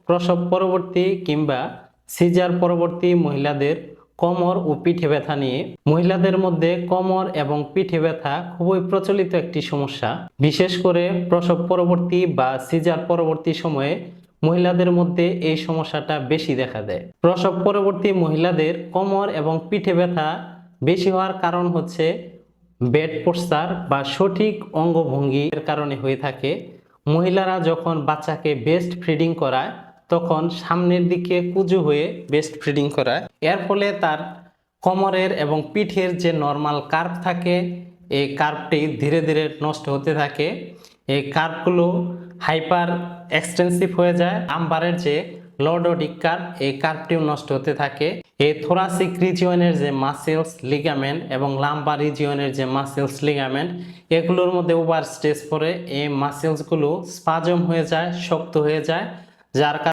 প্রসব পরবর্তী কিংবা সিজার পরবর্তী মহিলাদের কোমর ও পিঠে ব্যথা নিয়ে। মহিলাদের মধ্যে কোমর এবং পিঠে ব্যথা খুবই প্রচলিত একটি সমস্যা। বিশেষ করে প্রসব পরবর্তী বা সিজার পরবর্তী সময়ে মহিলাদের মধ্যে এই সমস্যাটা বেশি দেখা দেয়। প্রসব পরবর্তী মহিলাদের কোমর এবং পিঠে ব্যথা বেশি হওয়ার কারণ হচ্ছে বেড পোস্চার বা সঠিক অঙ্গভঙ্গির কারণে হয়ে থাকে। মহিলারা যখন বাচ্চাকে ব্রেস্ট ফিডিং করায় তখন সামনের দিকে কুঁজো হয়ে ব্রেস্ট ফিডিং করায়, এর ফলে তার কোমরের এবং পিঠের যে নর্মাল কার্ভ থাকে এই কার্ভটি ধীরে ধীরে নষ্ট হতে থাকে। এই কার্ভগুলো হাইপার এক্সটেন্সিভ হয়ে যায়। লাম্বারের যে লর্ডোডিক কার্ভ এই কার্ভটিও নষ্ট হতে থাকে। এই থোরাসিক রিজিয়নের যে মাসেলস লিগামেন্ট এবং লাম্বার রিজিয়নের যে মাসেলস লিগামেন্ট এগুলোর মধ্যে ওভার স্ট্রেস পড়ে এই মাসেলসগুলো স্পাজম হয়ে যায়, শক্ত হয়ে যায়, যার